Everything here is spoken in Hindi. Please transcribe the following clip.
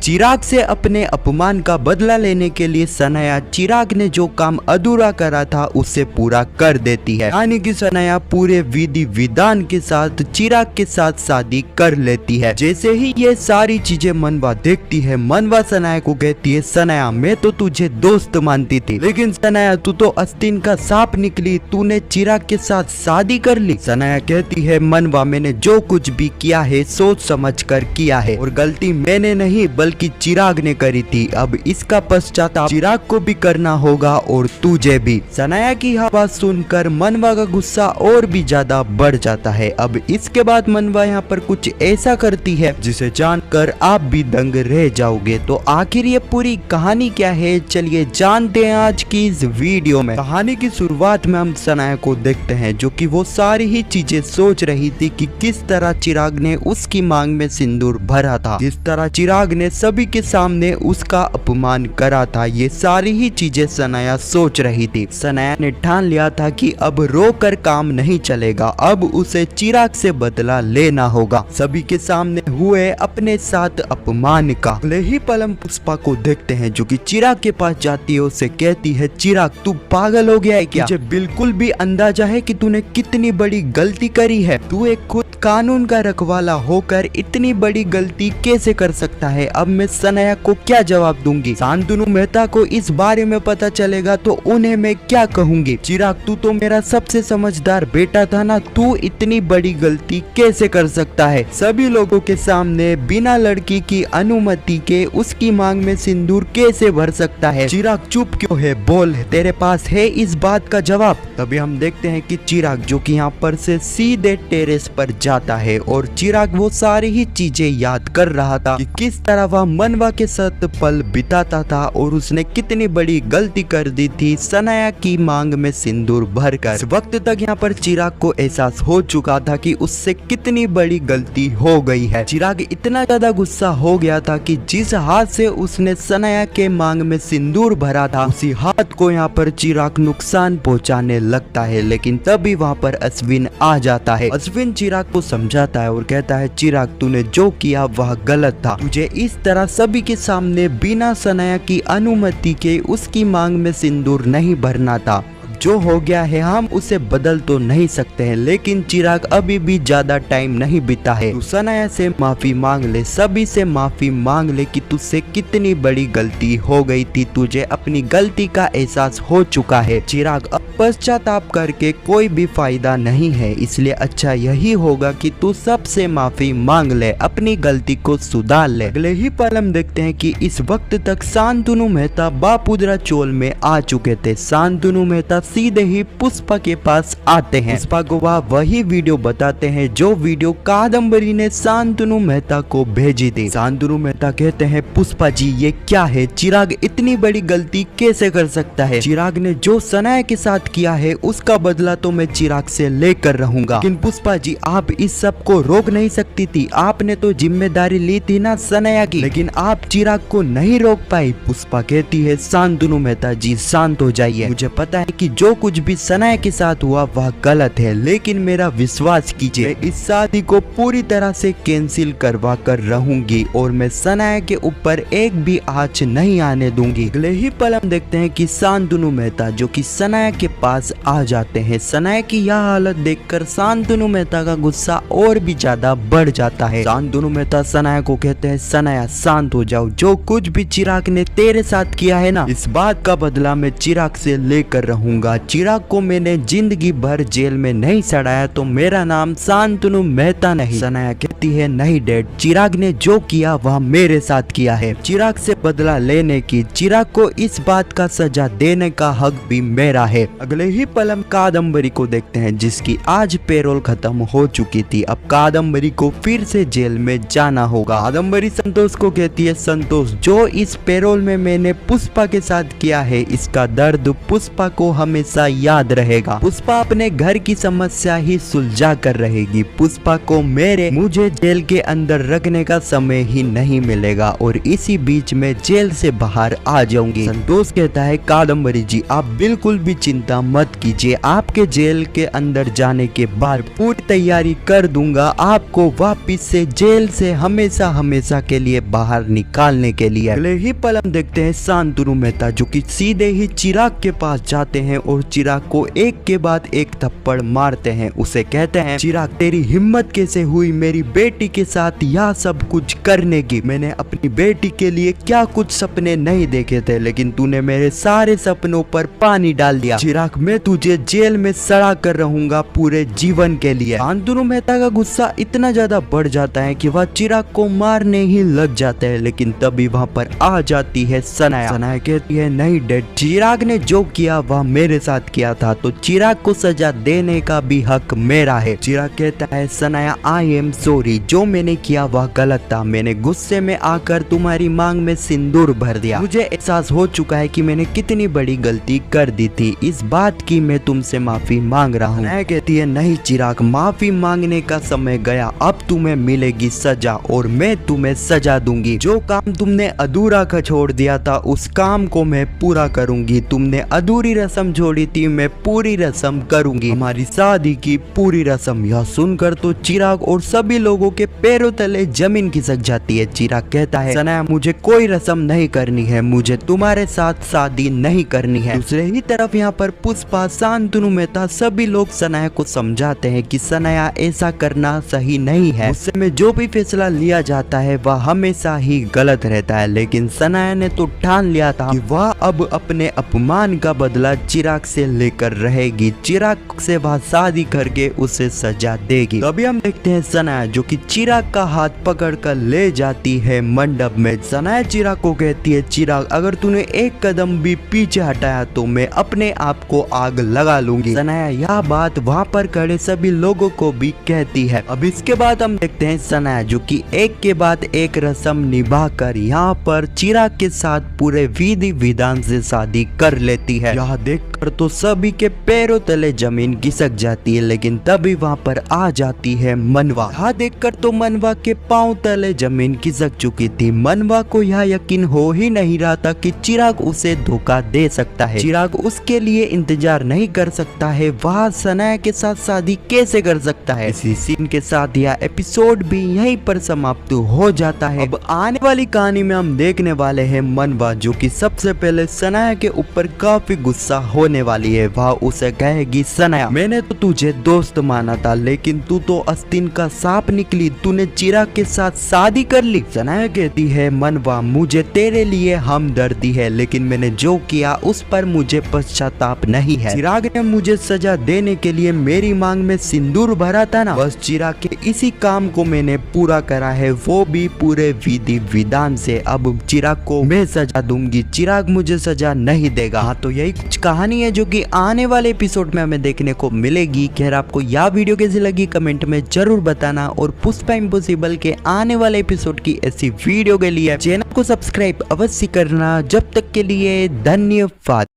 चिराग से अपने अपमान का बदला लेने के लिए सनाया चिराग ने जो काम अधूरा करा था उसे पूरा कर देती है, यानी कि सनाया पूरे विधि विधान के साथ चिराग के साथ शादी कर लेती है। जैसे ही ये सारी चीजें मनवा देखती है, मनवा सनाया को कहती है, सनाया मैं तो तुझे दोस्त मानती थी, लेकिन सनाया तू तो आस्तीन का सांप निकली, तूने चिराग के साथ शादी कर ली। सनाया कहती है, मनवा मैंने जो कुछ भी किया है सोच समझ कर किया है और गलती मैंने नहीं बल्कि चिराग ने करी थी। अब इसका पश्चाताप चिराग को भी करना होगा और तुझे भी। सनाया की यह बात सुनकर मनवा का गुस्सा और भी ज्यादा बढ़ जाता है। अब इसके बाद मनवा यहाँ पर कुछ ऐसा करती है जिसे जानकर आप भी दंग रह जाओगे। तो आखिर ये पूरी कहानी क्या है, चलिए जानते हैं आज की इस वीडियो में। कहानी की शुरुआत में हम सनाया को देखते हैं जो कि वो सारी ही चीजें सोच रही थी कि किस तरह चिराग ने उसकी मांग में सिंदूर भरा था, जिस तरह चिराग ने सभी के सामने उसका अपमान करा था, ये सारी ही चीजें सनाया सोच रही थी। सनाया ने ठान लिया था कि अब रो कर काम नहीं चलेगा, अब उसे चिराग से बदला लेना होगा सभी के सामने हुए अपने साथ अपमान का। अगले ही पल हम पुष्पा को देखते हैं जो कि चिराग के पास जाती है, उसे कहती है, चिराग तू पागल हो गया है क्या? मुझे बिल्कुल भी अंदाजा है कि तूने कितनी बड़ी गलती करी है। तू एक खुद कानून का रखवाला होकर इतनी बड़ी गलती कैसे कर सकता है? अब मैं सनाया को क्या जवाब दूंगी? शांतनु मेहता को इस बारे में पता चलेगा तो उन्हें मैं क्या कहूंगी? चिराग तू तो मेरा सबसे समझदार बेटा था ना, तू इतनी बड़ी गलती कैसे कर सकता है? सभी लोगों के सामने बिना लड़की की अनुमति के उसकी मांग में सिंदूर कैसे भर सकता है? चिराग चुप क्यों है? बोल, तेरे पास है इस बात का जवाब? तभी हम देखते हैं कि चिराग जो कि यहाँ पर से सीधे टेरेस पर जाता है और चिराग वो सारी ही चीजें याद कर रहा था कि किस तरह वह मनवा के साथ पल बिताता था और उसने कितनी बड़ी गलती कर दी थी सनाया की मांग में सिंदूर भरकर। इस वक्त तक यहाँ पर चिराग को एहसास हो चुका था कि उससे कितनी बड़ी गलती हो गई है। चिराग इतना ज्यादा गुस्सा हो गया था कि जिस हाथ से उसने सनाया के मांग में सिंदूर भरा था उसी हाथ को यहाँ पर चिराग नुकसान पहुंचाने लगता है। लेकिन तभी वहाँ पर अश्विन आ जाता है। अश्विन चिराग को समझाता है और कहता है, चिराग तूने जो किया वह गलत था, तुझे इस तरह सभी के सामने बिना सनाया की अनुमति के उसकी मांग में सिंदूर नहीं भरना था। जो हो गया है हम उसे बदल तो नहीं सकते हैं, लेकिन चिराग अभी भी ज्यादा टाइम नहीं बीता है। तू सनाया से माफी मांग ले, सभी से माफी मांग ले कि तुझसे कितनी बड़ी गलती हो गई थी, तुझे अपनी गलती का एहसास हो चुका है। चिराग अब पश्चाताप करके कोई भी फायदा नहीं है, इसलिए अच्छा यही होगा कि तू सबसे माफी मांग ले, अपनी गलती को सुधार ले। अगले ही पल हम देखते हैं कि इस वक्त तक शांतनु मेहता बापुद्रा चोल में आ चुके थे। शांतनु मेहता सीधे ही पुष्पा के पास आते हैं। पुष्पा को वही वीडियो बताते हैं जो वीडियो कादम्बरी ने शांतनु मेहता को भेजी थी। शांतनु मेहता कहते हैं, पुष्पा जी ये क्या है? चिराग इतनी बड़ी गलती कैसे कर सकता है? चिराग ने जो सनाया के साथ किया है उसका बदला तो मैं चिराग से लेकर रहूंगा, लेकिन पुष्पा जी आप इस सब को रोक नहीं सकती थी, आपने तो जिम्मेदारी ली थी ना सनाया की, लेकिन आप चिराग को नहीं रोक पाई। पुष्पा कहती है, शांतनु मेहता जी शांत हो जाइए, मुझे पता है कि जो कुछ भी सनाया के साथ हुआ वह गलत है, लेकिन मेरा विश्वास कीजिए मैं इस शादी को पूरी तरह से कैंसिल करवा कर रहूंगी और मैं सनाया के ऊपर एक भी आंच नहीं आने दूंगी। अगले ही पल हम देखते हैं कि शांतनु मेहता जो कि सनाया के पास आ जाते हैं। सनाया की यह हालत देखकर शांतनु मेहता का गुस्सा और भी ज्यादा बढ़ जाता है। शांतनु मेहता सनाया को कहते हैं, सनाया शांत हो जाओ, जो कुछ भी चिराग ने तेरे साथ किया है ना, इस बात का बदला मैं चिराग से लेकर रहूंगा। चिराग को मैंने जिंदगी भर जेल में नहीं सड़ाया तो मेरा नाम शांतनु मेहता नहीं। सनाया कहती है, नहीं डैड, चिराग ने जो किया वह मेरे साथ किया है, चिराग से बदला लेने की, चिराग को इस बात का सजा देने का हक भी मेरा है। अगले ही पल हम कादम्बरी को देखते हैं जिसकी आज पेरोल खत्म हो चुकी थी। अब कादम्बरी को फिर से जेल में जाना होगा। कादम्बरी संतोष को कहती है, संतोष जो इस पेरोल में मैंने पुष्पा के साथ किया है इसका दर्द पुष्पा को हम हमेशा याद रहेगा। पुष्पा अपने घर की समस्या ही सुलझा कर रहेगी। पुष्पा को मुझे जेल के अंदर रखने का समय ही नहीं मिलेगा और इसी बीच में जेल से बाहर आ जाऊंगी। संतोष कहता है कादम्बरी जी आप बिल्कुल भी चिंता मत कीजिए, आपके जेल के अंदर जाने के बाद पूरी तैयारी कर दूंगा आपको वापिस से जेल से हमेशा हमेशा के लिए बाहर निकालने के लिए। अगले ही पल हम देखते हैं शांतनु मेहता जो कि सीधे ही चिराग के पास जाते हैं और चिराग को एक के बाद एक थप्पड़ मारते हैं। उसे कहते हैं चिराग तेरी हिम्मत कैसे हुई मेरी बेटी के साथ यह सब कुछ करने की। मैंने अपनी बेटी के लिए क्या कुछ सपने नहीं देखे थे लेकिन तूने मेरे सारे सपनों पर पानी डाल दिया। चिराग मैं तुझे जेल में सड़ा कर रहूंगा पूरे जीवन के लिए। शांतनु मेहता का गुस्सा इतना ज्यादा बढ़ जाता है कि वह चिराग को मारने ही लग जाता है लेकिन तभी वहाँ पर आ जाती है सनाया। सनाया कहती है नहीं डैड, चिराग ने जो किया वह मेरे साथ किया था तो चिराग को सजा देने का भी हक मेरा है। चिराग कहता है सनाया आई एम सॉरी, जो मैंने किया वह गलत था। मैंने गुस्से में आकर तुम्हारी मांग में सिंदूर भर दिया। मुझे एहसास हो चुका है कि मैंने कितनी बड़ी गलती कर दी थी, इस बात की मैं तुमसे माफी मांग रहा हूँ। सनाया कहती है नहीं चिराग, माफी मांगने का समय गया, अब तुम्हें मिलेगी सजा और मैं तुम्हें सजा दूंगी। जो काम तुमने अधूरा का छोड़ दिया था उस काम को मैं पूरा करूंगी। तुमने अधूरी रस्म छोड़ी थी मैं पूरी रस्म करूंगी, हमारी शादी की पूरी रस्म। यह सुनकर तो चिराग और सभी लोगों के पैरों तले जमीन खिसक जाती है। चिराग कहता है सनाया मुझे कोई रस्म नहीं करनी है, मुझे तुम्हारे साथ शादी नहीं करनी है। दूसरे ही तरफ यहाँ पर पुष्पा, शांतनु मेहता सभी लोग सनाया को समझाते हैं कि सनाया ऐसा करना सही नहीं है, उससे में जो भी फैसला लिया जाता है वह हमेशा ही गलत रहता है। लेकिन सनाया ने तो ठान लिया था कि वह अब अपने अपमान का बदला चिराग से लेकर रहेगी, चिराग से वह शादी करके उसे सजा देगी। तभी हम देखते हैं सनाया जो कि चिराग का हाथ पकड़ कर ले जाती है मंडप में। सनाया चिराग को कहती है चिराग अगर तूने एक कदम भी पीछे हटाया तो मैं अपने आप को आग लगा लूंगी। सनाया यह बात वहाँ पर खड़े सभी लोगों को भी कहती है। अब इसके बाद हम देखते हैं सनाया जो कि एक के बाद एक रस्म निभाकर यहाँ पर चिराग के साथ पूरे विधि विधान से शादी कर लेती है। यह देखकर तो सभी के पैरों तले जमीन खिसक जाती है लेकिन तभी वहाँ पर आ जाती है मनवा। यह देखकर तो मनवा के पांव तले जमीन खिसक चुकी थी। मनवा को यह यकीन हो ही नहीं रहा था कि चिराग उसे धोखा दे सकता है, चिराग उसके लिए इंतजार नहीं कर सकता है, वह सनाया के साथ शादी कैसे कर सकता है। इसी सीन के साथ यह एपिसोड भी यहीं पर समाप्त हो जाता है। अब आने वाली कहानी में हम देखने वाले हैं मनवा जो कि सबसे पहले सनाया के ऊपर काफी गुस्सा होने वाली है। वह उसे कहेगी सनाया मैंने तो तुझे दोस्त माना था लेकिन तू तो आस्तीन का सांप निकली, तूने चिराग के साथ शादी कर ली। सनाया कहती है मनवा मुझे तेरे लिए हमदर्दी है लेकिन मैंने जो किया उस पर मुझे पश्चाताप नहीं है। चिराग ने मुझे सजा देने के लिए मेरी मांग में सिंदूर भरा था ना, बस चिराग के इसी काम को मैंने पूरा करा है, वो भी पूरे विधि विधान से। अब चिराग को मैं सजा दूंगी, चिराग मुझे सजा नहीं देगा। हाँ तो यही कुछ कहानी है जो कि आने वाले एपिसोड में हमें देखने को मिलेगी। खैर आपको यह वीडियो कैसी लगी कमेंट में जरूर बताना और पुष्पा इम्पॉसिबल के आने वाले एपिसोड की ऐसी वीडियो के लिए चैनल को सब्सक्राइब अवश्य करना। जब तक के लिए धन्यवाद।